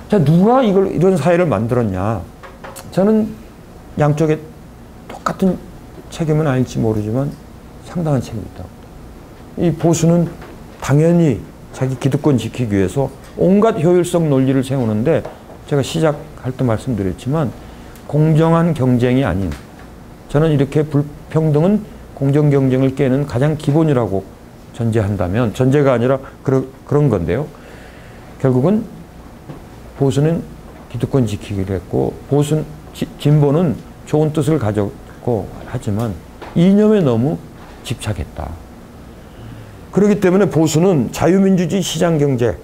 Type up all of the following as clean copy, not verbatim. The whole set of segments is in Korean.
자, 누가 이런 사회를 만들었냐? 저는 양쪽에 똑같은 책임은 아닐지 모르지만 상당한 책임이 있다고. 이 보수는 당연히 자기 기득권 지키기 위해서 온갖 효율성 논리를 세우는데, 제가 시작할 때 말씀드렸지만 공정한 경쟁이 아닌, 저는 이렇게 불평등은 공정 경쟁을 깨는 가장 기본이라고 전제한다면, 전제가 아니라 그런 건데요. 결국은 보수는 기득권 지키기를 했고, 진보는 좋은 뜻을 가졌고 하지만 이념에 너무 집착했다. 그렇기 때문에 보수는 자유민주주의 시장경제,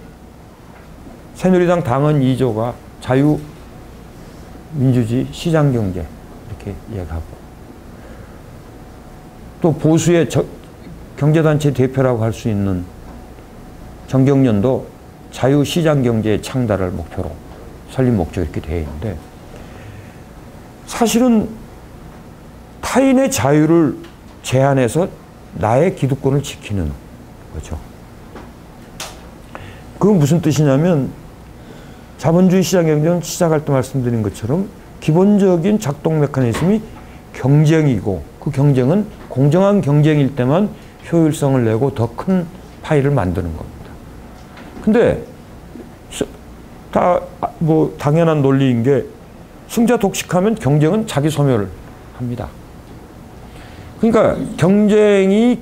새누리당 당헌 2조가 자유민주주의 시장경제 이렇게 이야기하고, 또 보수의 경제단체 대표라고 할 수 있는 정경련도 자유시장경제의 창달을 목표로 설립 목적 이렇게 되어 있는데, 사실은 타인의 자유를 제한해서 나의 기득권을 지키는 거죠. 그건 무슨 뜻이냐면, 자본주의 시장경제는 시작할 때 말씀드린 것처럼 기본적인 작동 메커니즘이 경쟁이고, 그 경쟁은 공정한 경쟁일 때만 효율성을 내고 더 큰 파이를 만드는 겁니다. 근데 다 뭐 당연한 논리인 게, 승자 독식하면 경쟁은 자기 소멸을 합니다. 그러니까 경쟁이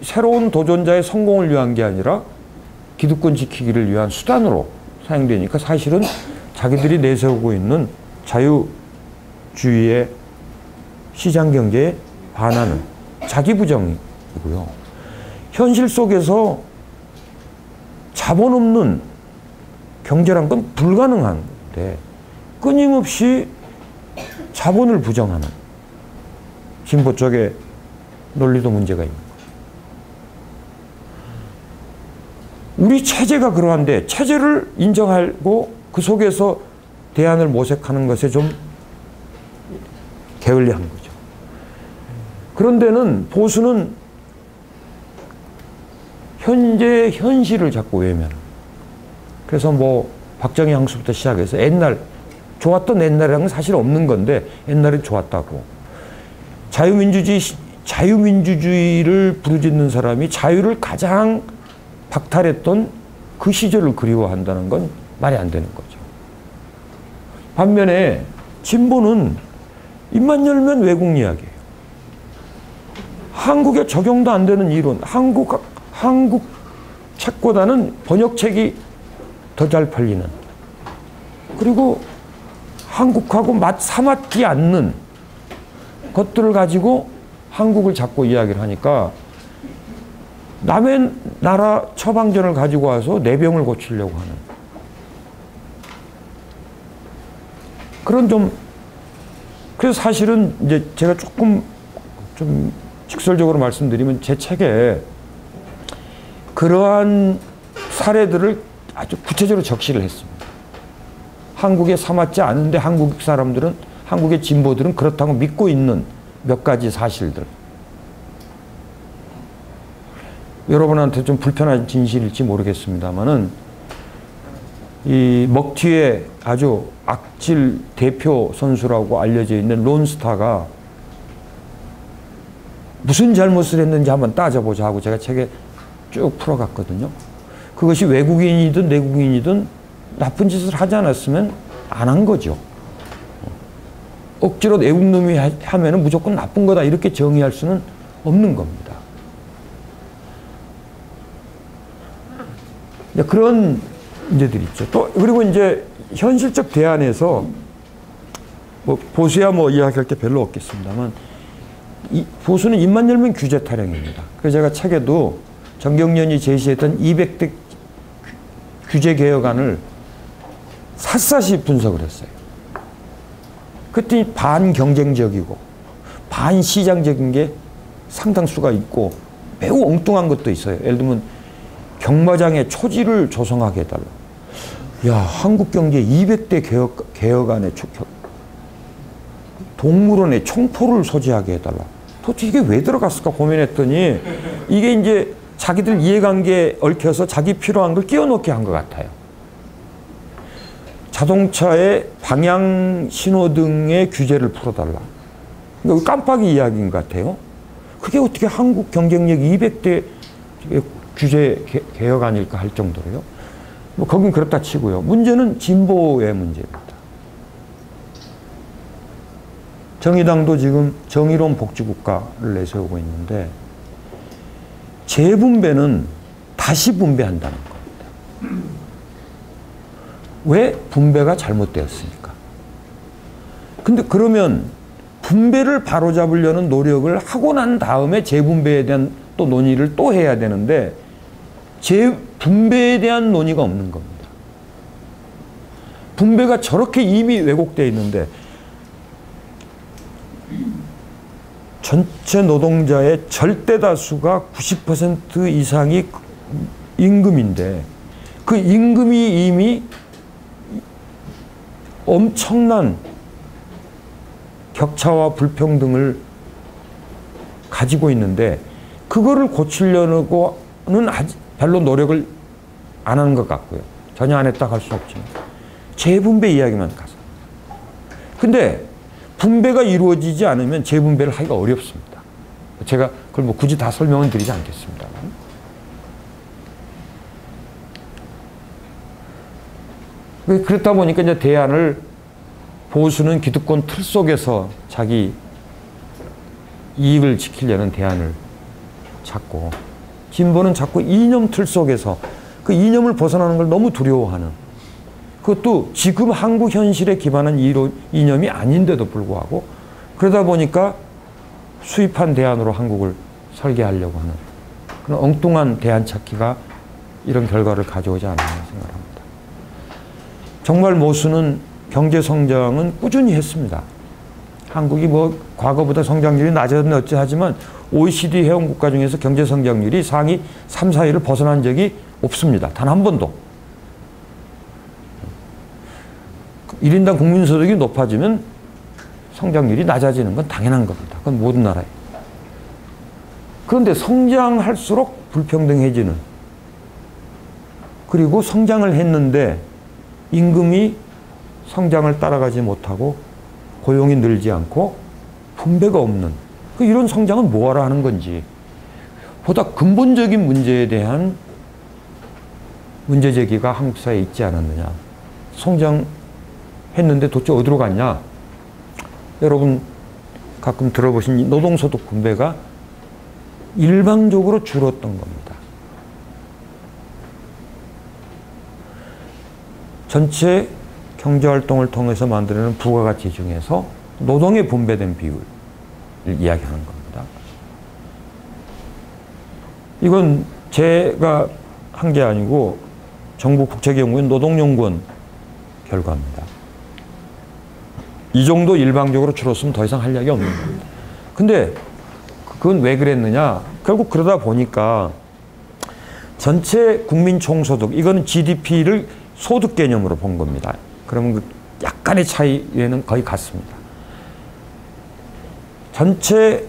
새로운 도전자의 성공을 위한 게 아니라 기득권 지키기를 위한 수단으로 사용되니까, 사실은 자기들이 내세우고 있는 자유주의의 시장경제에 반하는 자기부정이고요. 현실 속에서 자본 없는 경제란 건 불가능한데, 끊임없이 자본을 부정하는 진보 쪽의 논리도 문제가 있는 거예요. 우리 체제가 그러한데, 체제를 인정하고 그 속에서 대안을 모색하는 것에 좀 게을리한 거죠. 그런 데는 보수는 현재 현실을 자꾸 외면하는. 그래서 뭐 박정희 향수부터 시작해서 좋았던 옛날이라는 건 사실 없는 건데, 옛날에 좋았다고. 자유민주주의를 부르짖는 사람이 자유를 가장 박탈했던 그 시절을 그리워한다는 건 말이 안 되는 거죠. 반면에 진보는 입만 열면 외국 이야기예요. 한국에 적용도 안 되는 이론, 한국 책보다는 번역책이 더 잘 팔리는, 그리고 한국하고 사맞지 않는 것들을 가지고 한국을 자꾸 이야기를 하니까, 남의 나라 처방전을 가지고 와서 내 병을 고치려고 하는 그런 그래서 사실은 이제 제가 조금 좀 직설적으로 말씀드리면, 제 책에 그러한 사례들을 아주 구체적으로 적시를 했습니다. 한국에 사맞지 않은데 한국의 진보들은 그렇다고 믿고 있는 몇 가지 사실들. 여러분한테 좀 불편한 진실일지 모르겠습니다만은, 이 먹튀의 아주 악질 대표 선수라고 알려져 있는 론스타가 무슨 잘못을 했는지 한번 따져보자 하고 제가 책에 쭉 풀어갔거든요. 그것이 외국인이든 내국인이든 나쁜 짓을 하지 않았으면 안 한 거죠. 억지로 외국놈이 하면은 무조건 나쁜 거다 이렇게 정의할 수는 없는 겁니다. 그런 문제들이 있죠. 또 그리고 이제 현실적 대안에서 뭐 보수야 뭐 이야기할 게 별로 없겠습니다만, 보수는 입만 열면 규제 타령입니다. 그래서 제가 책에도 정경련이 제시했던 200대 규제 개혁안을 샅샅이 분석을 했어요. 그랬더니 반경쟁적이고 반시장적인 게 상당수가 있고 매우 엉뚱한 것도 있어요. 예를 들면 경마장의 초지를 조성하게 해달라. 야, 한국 경제 200대 개혁안에 동물원에 총포를 소지하게 해달라. 도대체 이게 왜 들어갔을까 고민했더니, 이게 이제 자기들 이해관계에 얽혀서 자기 필요한 걸 끼워넣게 한 것 같아요. 자동차의 방향 신호등의 규제를 풀어달라. 그러니까 깜빡이 이야기인 것 같아요. 그게 어떻게 한국 경쟁력 200대 규제 개혁 아닐까 할 정도로요. 뭐 거긴 그렇다 치고요. 문제는 진보의 문제입니다. 정의당도 지금 정의로운 복지국가를 내세우고 있는데 재분배는 다시 분배한다는 겁니다. 왜? 분배가 잘못되었으니까. 근데 그러면 분배를 바로잡으려는 노력을 하고 난 다음에 재분배에 대한 또 논의를 또 해야 되는데 재분배에 대한 논의가 없는 겁니다. 분배가 저렇게 이미 왜곡되어 있는데 전체 노동자의 절대 다수가 90% 이상이 임금인데 그 임금이 이미 엄청난 격차와 불평등을 가지고 있는데 그거를 고치려고는 별로 노력을 안 하는 것 같고요. 전혀 안 했다고 할 수 없지만 재분배 이야기만 가서. 근데 분배가 이루어지지 않으면 재분배를 하기가 어렵습니다. 제가 그걸 뭐 굳이 다 설명은 드리지 않겠습니다만. 그렇다 보니까 이제 대안을 보수는 기득권 틀 속에서 자기 이익을 지키려는 대안을 찾고 진보는 자꾸 이념 틀 속에서 그 이념을 벗어나는 걸 너무 두려워하는 그것도 지금 한국 현실에 기반한 이념이 아닌데도 불구하고 그러다 보니까 수입한 대안으로 한국을 설계하려고 하는 그런 엉뚱한 대안 찾기가 이런 결과를 가져오지 않았나 생각합니다. 정말 모수는 경제 성장은 꾸준히 했습니다. 한국이 뭐 과거보다 성장률이 낮았네 어찌 하지만 OECD 회원국가 중에서 경제 성장률이 상위 3, 4위를 벗어난 적이 없습니다. 단 한 번도. 1인당 국민소득이 높아지면 성장률이 낮아지는 건 당연한 겁니다. 그건 모든 나라에. 그런데 성장할수록 불평등해지는 그리고 성장을 했는데 임금이 성장을 따라가지 못하고 고용이 늘지 않고 분배가 없는 이런 성장은 뭐하러 하는 건지 보다 근본적인 문제에 대한 문제 제기가 한국 사회에 있지 않았느냐. 성장했는데 도대체 어디로 갔냐. 여러분 가끔 들어보신 노동소득 분배가 일방적으로 줄었던 겁니다. 전체 경제활동을 통해서 만드는 부가가치 중에서 노동에 분배된 비율을 이야기하는 겁니다. 이건 제가 한 게 아니고 정부 국책연구원 노동연구원 결과입니다. 이 정도 일방적으로 줄었으면 더 이상 할 이야기 없는 겁니다. 근데 그건 왜 그랬느냐? 결국 그러다 보니까 전체 국민 총소득, 이거는 GDP를 소득 개념으로 본 겁니다. 그러면 그 약간의 차이에는 거의 같습니다. 전체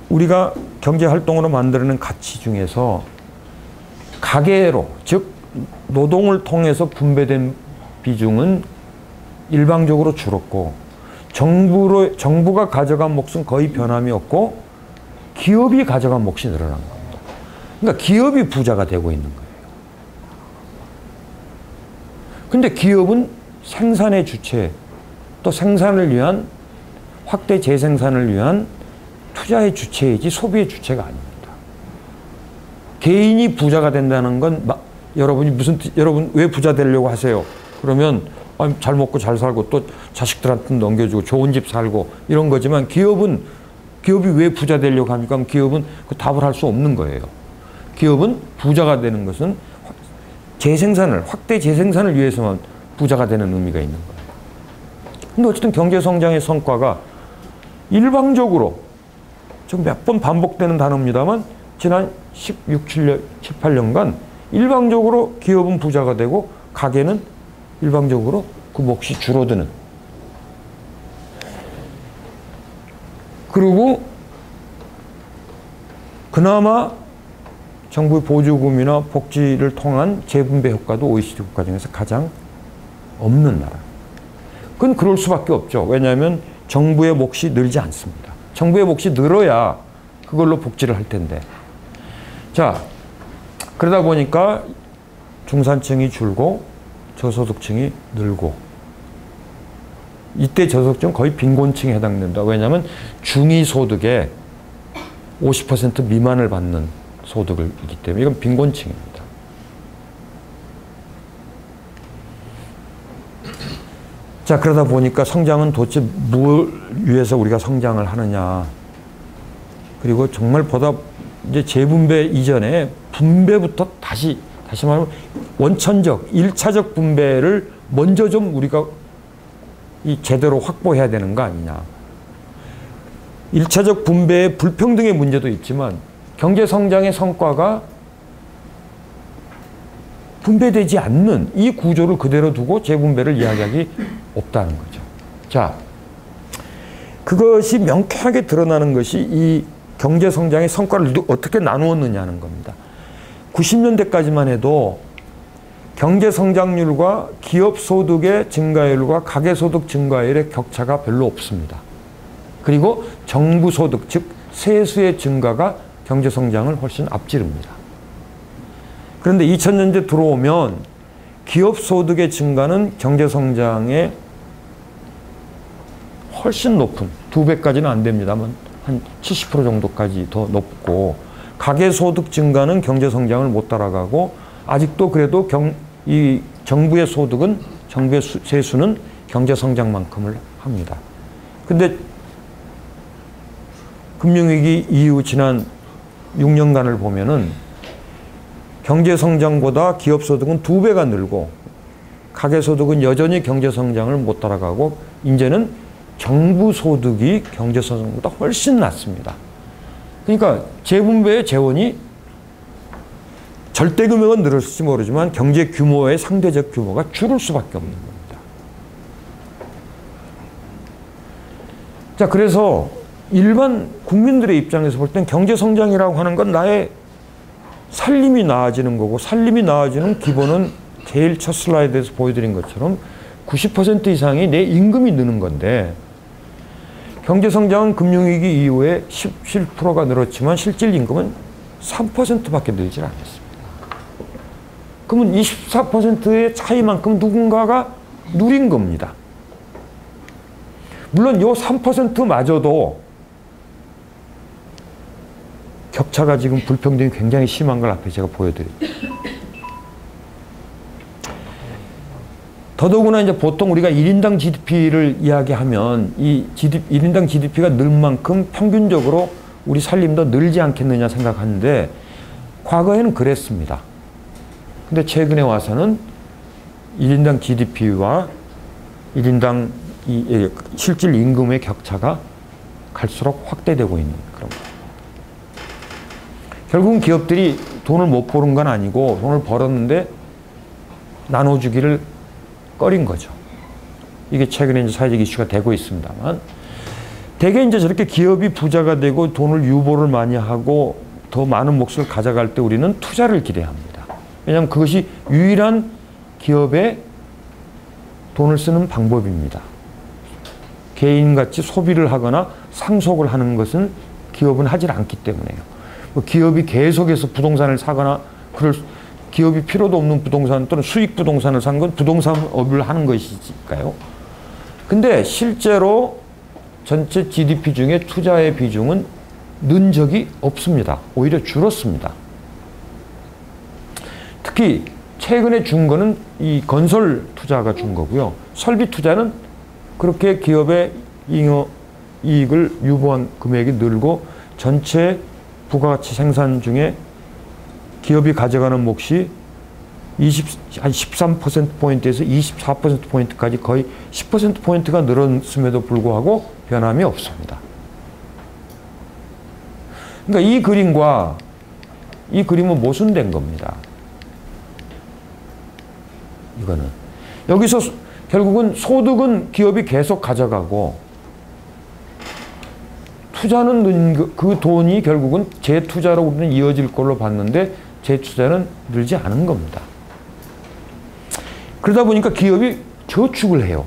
우리가 경제활동으로 만드는 가치 중에서 가계로, 즉 노동을 통해서 분배된 비중은 일방적으로 줄었고 정부가 가져간 몫은 거의 변함이 없고 기업이 가져간 몫이 늘어난 겁니다. 그러니까 기업이 부자가 되고 있는 거예요. 근데 기업은 생산의 주체, 또 생산을 위한 확대 재생산을 위한 투자의 주체이지 소비의 주체가 아닙니다. 개인이 부자가 된다는 건 여러분 왜 부자 되려고 하세요? 그러면 잘 먹고 잘 살고 또 자식들한테 넘겨주고 좋은 집 살고 이런 거지만 기업이 왜 부자 되려고 합니까? 기업은 그 답을 할 수 없는 거예요. 기업은 부자가 되는 것은 확대 재생산을 위해서만 부자가 되는 의미가 있는 거예요. 근데 어쨌든 경제성장의 성과가 일방적으로 좀 몇 번 반복되는 단어입니다만 지난 16, 7년, 7, 8년간 일방적으로 기업은 부자가 되고 가계는 일방적으로 그 몫이 줄어드는. 그리고 그나마 정부의 보조금이나 복지를 통한 재분배 효과도 OECD 국가 중에서 가장 없는 나라. 그건 그럴 수밖에 없죠. 왜냐하면 정부의 몫이 늘지 않습니다. 정부의 몫이 늘어야 그걸로 복지를 할 텐데. 자, 그러다 보니까 중산층이 줄고 저소득층이 늘고, 이때 저소득층은 거의 빈곤층에 해당된다. 왜냐하면 중위소득의 50% 미만을 받는 소득이기 때문에 이건 빈곤층입니다. 자, 그러다 보니까 성장은 도대체 뭘 위해서 우리가 성장을 하느냐. 그리고 정말 보다 이제 재분배 이전에 분배부터 다시 말하면 원천적, 1차적 분배를 먼저 좀 우리가 제대로 확보해야 되는 거 아니냐. 1차적 분배의 불평등의 문제도 있지만 경제 성장의 성과가 분배되지 않는 이 구조를 그대로 두고 재분배를 이야기하기 없다는 거죠. 자, 그것이 명쾌하게 드러나는 것이 이 경제 성장의 성과를 어떻게 나누었느냐는 겁니다. 90년대까지만 해도 경제 성장률과 기업 소득의 증가율과 가계 소득 증가율의 격차가 별로 없습니다. 그리고 정부 소득, 즉 세수의 증가가 경제 성장을 훨씬 앞지릅니다. 그런데 2000년대 들어오면 기업 소득의 증가는 경제 성장의 훨씬 높은, 2배까지는 안 됩니다만 한 70% 정도까지 더 높고, 가계 소득 증가는 경제 성장을 못 따라가고, 아직도 그래도 이 정부의 소득은, 정부의 세수는 경제 성장만큼을 합니다. 근데 금융위기 이후 지난 6년간을 보면은 경제 성장보다 기업 소득은 2배가 늘고, 가계 소득은 여전히 경제 성장을 못 따라가고, 이제는 정부 소득이 경제 성장보다 훨씬 낮습니다. 그러니까 재분배의 재원이 절대 금액은 늘었을지 모르지만 경제 규모의 상대적 규모가 줄을 수밖에 없는 겁니다. 자, 그래서 일반 국민들의 입장에서 볼 땐 경제 성장이라고 하는 건 나의 살림이 나아지는 거고, 살림이 나아지는 기본은 제일 첫 슬라이드에서 보여드린 것처럼 90% 이상이 내 임금이 느는 건데, 경제성장은 금융위기 이후에 17%가 늘었지만 실질 임금은 3%밖에 늘지 않았습니다. 그러면 24%의 차이만큼 누군가가 누린 겁니다. 물론 이 3%마저도 격차가 지금 불평등이 굉장히 심한 걸 앞에 제가 보여드릴게요. 더더구나 이제 보통 우리가 1인당 GDP를 이야기하면 이 1인당 GDP가 늘 만큼 평균적으로 우리 살림도 늘지 않겠느냐 생각하는데, 과거에는 그랬습니다. 근데 최근에 와서는 1인당 GDP와 1인당 실질 임금의 격차가 갈수록 확대되고 있는 그런 거예요. 결국은 기업들이 돈을 못 버는 건 아니고 돈을 벌었는데 나눠주기를 꺼린 거죠. 이게 최근에 이제 사회적 이슈가 되고 있습니다만, 대개 이제 저렇게 기업이 부자가 되고 돈을 유보를 많이 하고 더 많은 몫을 가져갈 때 우리는 투자를 기대합니다. 왜냐하면 그것이 유일한 기업의 돈을 쓰는 방법입니다. 개인같이 소비를 하거나 상속을 하는 것은 기업은 하질 않기 때문에요. 기업이 계속해서 부동산을 사거나 기업이 필요도 없는 부동산 또는 수익 부동산을 산 건 부동산업을 하는 것이니까요. 근데 실제로 전체 GDP 중에 투자의 비중은 는 적이 없습니다. 오히려 줄었습니다. 특히 최근에 준 거는 이 건설 투자가 준 거고요. 설비 투자는 그렇게 기업의 이익을 유보한 금액이 늘고, 전체 부가가치 생산 중에 기업이 가져가는 몫이 한 13%포인트에서 24%포인트까지 거의 10%포인트가 늘었음에도 불구하고 변함이 없습니다. 그러니까 이 그림은 모순된 겁니다. 이거는. 여기서 결국은 소득은 기업이 계속 가져가고, 투자는 그 돈이 결국은 재투자로 우리는 이어질 걸로 봤는데 재투자는 늘지 않은 겁니다. 그러다 보니까 기업이 저축을 해요.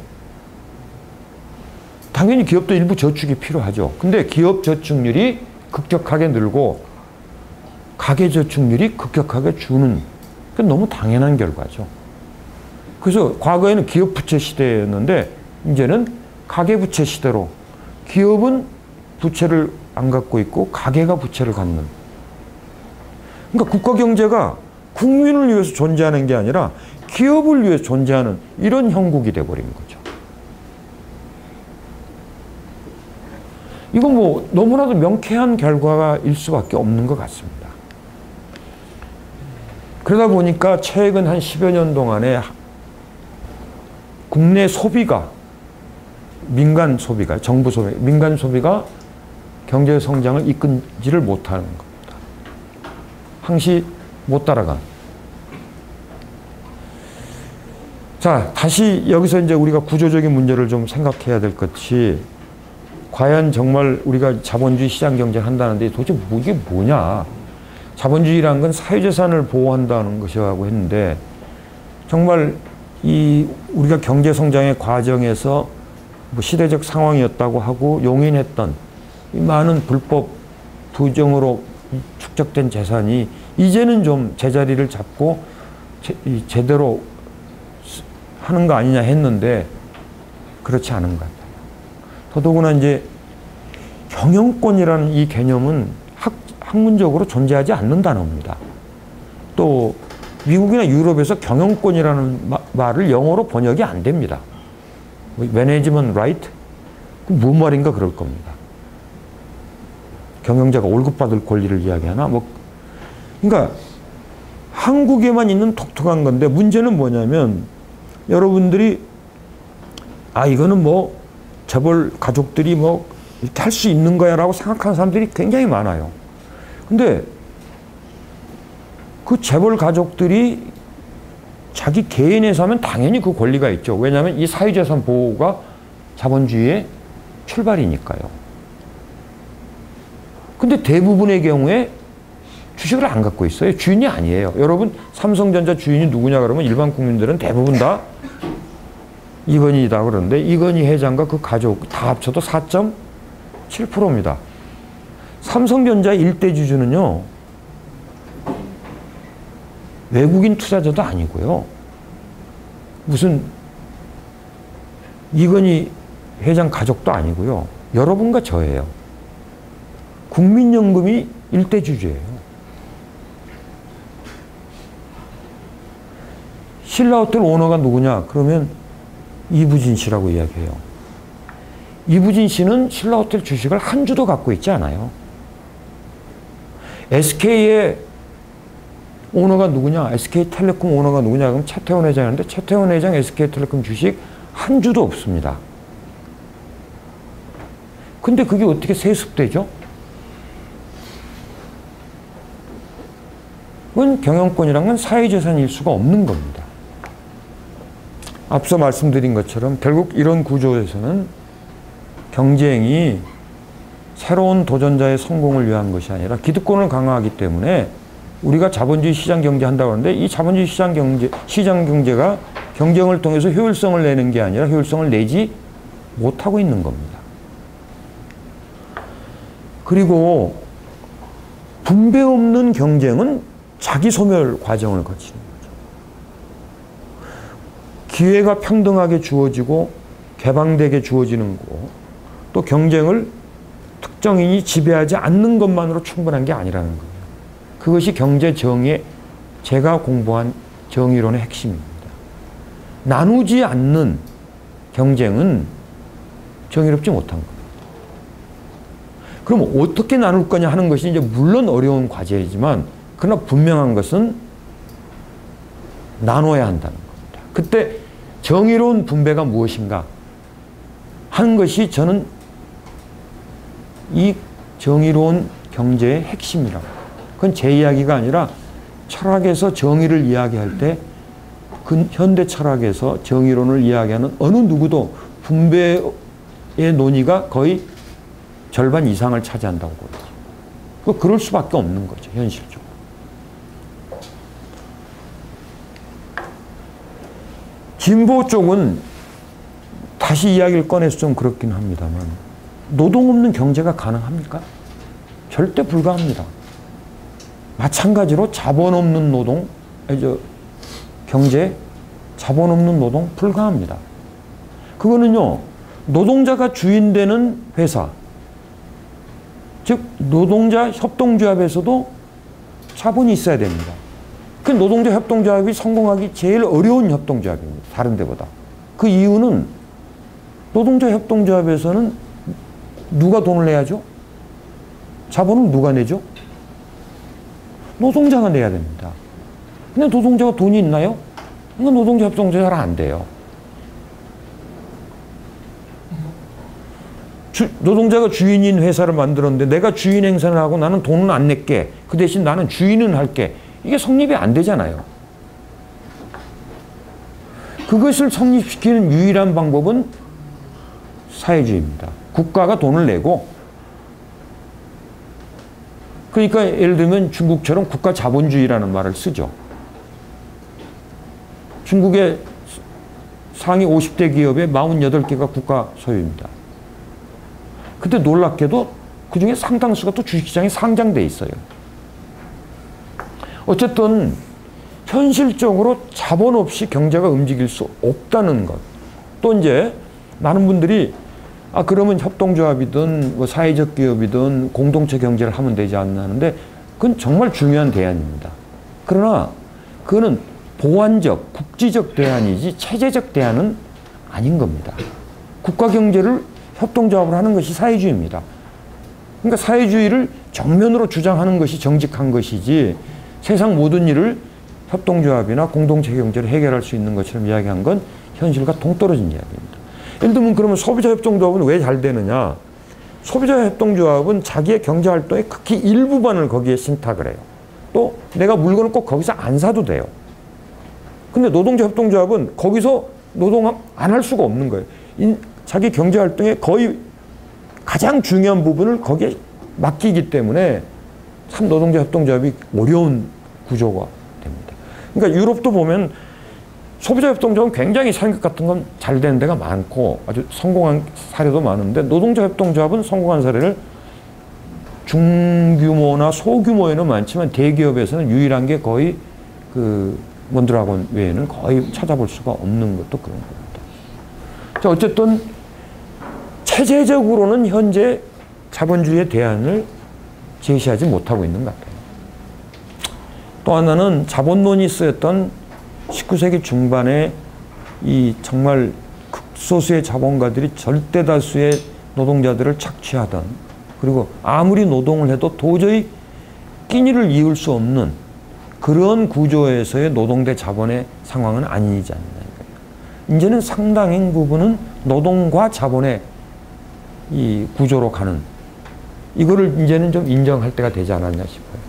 당연히 기업도 일부 저축이 필요하죠. 근데 기업 저축률이 급격하게 늘고 가계 저축률이 급격하게 주는, 그건 너무 당연한 결과죠. 그래서 과거에는 기업 부채 시대였는데 이제는 가계 부채 시대로 기업은 부채를 안 갖고 있고 가계가 부채를 갖는. 그러니까 국가 경제가 국민을 위해서 존재하는 게 아니라 기업을 위해서 존재하는 이런 형국이 돼버린 거죠. 이건 뭐 너무나도 명쾌한 결과일 수밖에 없는 것 같습니다. 그러다 보니까 최근 한 10여 년 동안에 국내 소비가, 민간 소비가, 정부 소비, 민간 소비가 경제 성장을 이끈지를 못하는 겁니다. 항시 못 따라간. 자, 다시 여기서 이제 우리가 구조적인 문제를 좀 생각해야 될 것이, 과연 정말 우리가 자본주의 시장 경제를 한다는데 도대체 이게 뭐냐. 자본주의라는 건 사회재산을 보호한다는 것이라고 했는데, 정말 이 우리가 경제 성장의 과정에서 뭐 시대적 상황이었다고 하고 용인했던 이 많은 불법 부정으로 축적된 재산이 이제는 좀 제자리를 잡고 제대로 하는 거 아니냐 했는데 그렇지 않은 것 같아요. 더더구나 이제 경영권이라는 이 개념은 학문적으로 존재하지 않는 단어입니다. 또 미국이나 유럽에서 경영권이라는 말을 영어로 번역이 안 됩니다. 매니지먼트 라이트? 뭔 말인가 그럴 겁니다. 경영자가 월급 받을 권리를 이야기하나? 뭐, 그러니까 한국에만 있는 독특한 건데, 문제는 뭐냐면 여러분들이 이거는 뭐 재벌 가족들이 뭐 이렇게 할 수 있는 거야 라고 생각하는 사람들이 굉장히 많아요. 근데 그 재벌 가족들이 자기 개인에서 하면 당연히 그 권리가 있죠. 왜냐하면 이 사회재산 보호가 자본주의의 출발이니까요. 근데 대부분의 경우에 주식을 안 갖고 있어요. 주인이 아니에요. 여러분, 삼성전자 주인이 누구냐 그러면 일반 국민들은 대부분 다 이건희다 그러는데, 이건희 회장과 그 가족 다 합쳐도 4.7%입니다. 삼성전자의 일대 주주는요, 외국인 투자자도 아니고요, 무슨 이건희 회장 가족도 아니고요, 여러분과 저예요. 국민연금이 일대 주주예요. 신라호텔 오너가 누구냐 그러면 이부진 씨라고 이야기해요. 이부진 씨는 신라호텔 주식을 한 주도 갖고 있지 않아요. SK의 오너가 누구냐, SK텔레콤 오너가 누구냐 그러면 최태원 회장인데, 최태원 회장 SK텔레콤 주식 한 주도 없습니다. 근데 그게 어떻게 세습되죠? 그건 경영권이란 건 사회재산일 수가 없는 겁니다. 앞서 말씀드린 것처럼 결국 이런 구조에서는 경쟁이 새로운 도전자의 성공을 위한 것이 아니라 기득권을 강화하기 때문에 우리가 자본주의 시장 경제 한다고 하는데, 이 자본주의 시장 경제가 경쟁을 통해서 효율성을 내는 게 아니라 효율성을 내지 못하고 있는 겁니다. 그리고 분배 없는 경쟁은 자기 소멸 과정을 거치는 거죠. 기회가 평등하게 주어지고 개방되게 주어지는 거고, 또 경쟁을 특정인이 지배하지 않는 것만으로 충분한 게 아니라는 거예요. 그것이 경제 정의의, 제가 공부한 정의론의 핵심입니다. 나누지 않는 경쟁은 정의롭지 못한 겁니다. 그럼 어떻게 나눌 거냐 하는 것이 이제 물론 어려운 과제이지만, 그러나 분명한 것은 나눠야 한다는 겁니다. 그때 정의로운 분배가 무엇인가 하는 것이 저는 이 정의로운 경제의 핵심이라고. 그건 제 이야기가 아니라 철학에서 정의를 이야기할 때, 그 현대 철학에서 정의론을 이야기하는 어느 누구도 분배의 논의가 거의 절반 이상을 차지한다고 보여요. 그럴 수밖에 없는 거죠, 현실적으로. 진보 쪽은 다시 이야기를 꺼내서 좀 그렇긴 합니다만 노동 없는 경제가 가능합니까? 절대 불가합니다. 마찬가지로 자본 없는 노동, 경제, 자본 없는 노동 불가합니다. 그거는요, 노동자가 주인되는 회사, 즉 노동자 협동조합에서도 자본이 있어야 됩니다. 그 노동자 협동조합이 성공하기 제일 어려운 협동조합입니다. 다른 데보다. 그 이유는 노동자 협동조합에서는 누가 돈을 내야죠? 자본을 누가 내죠? 노동자가 내야 됩니다. 근데 노동자가 돈이 있나요? 그러니까 노동자 협동조합이 잘 안 돼요. 노동자가 주인인 회사를 만들었는데 내가 주인 행사를 하고 나는 돈은 안 낼게. 그 대신 나는 주인은 할게. 이게 성립이 안 되잖아요. 그것을 성립시키는 유일한 방법은 사회주의입니다. 국가가 돈을 내고, 그러니까 예를 들면 중국처럼 국가 자본주의라는 말을 쓰죠. 중국의 상위 50대 기업의 48개가 국가 소유입니다. 근데 놀랍게도 그 중에 상당수가 또 주식시장에 상장돼 있어요. 어쨌든 현실적으로 자본 없이 경제가 움직일 수 없다는 것. 또 이제 많은 분들이 그러면 협동조합이든 뭐 사회적 기업이든 공동체 경제를 하면 되지 않나 하는데 그건 정말 중요한 대안입니다. 그러나 그거는 보완적, 국지적 대안이지 체제적 대안은 아닌 겁니다. 국가 경제를 협동조합을 하는 것이 사회주의입니다. 그러니까 사회주의를 정면으로 주장하는 것이 정직한 것이지 세상 모든 일을 협동조합이나 공동체 경제를 해결할 수 있는 것처럼 이야기한 건 현실과 동떨어진 이야기입니다. 예를 들면 그러면 소비자협동조합은 왜 잘 되느냐? 소비자협동조합은 자기의 경제활동의 극히 일부분을 거기에 신탁을 해요. 또 내가 물건을 꼭 거기서 안 사도 돼요. 근데 노동자협동조합은 거기서 노동 안 할 수가 없는 거예요. 자기 경제활동의 거의 가장 중요한 부분을 거기에 맡기기 때문에 참 노동자협동조합이 어려운 구조가 됩니다. 그러니까 유럽도 보면 소비자협동조합은 굉장히 상급 같은 건 잘 되는 데가 많고 아주 성공한 사례도 많은데 노동자협동조합은 성공한 사례를 중규모나 소규모에는 많지만 대기업에서는 유일한 게 거의 그 몬드라곤 외에는 거의 찾아볼 수가 없는 것도 그런 겁니다. 자, 어쨌든 체제적으로는 현재 자본주의의 대안을 제시하지 못하고 있는 것 같아요. 또 하나는 자본론이 쓰였던 19세기 중반에 이 정말 극소수의 자본가들이 절대 다수의 노동자들을 착취하던, 그리고 아무리 노동을 해도 도저히 끼니를 이을 수 없는 그런 구조에서의 노동 대 자본의 상황은 아니지 않나. 이제는 상당한 부분은 노동과 자본의 이 구조로 가는, 이거를 이제는 좀 인정할 때가 되지 않았냐 싶어요.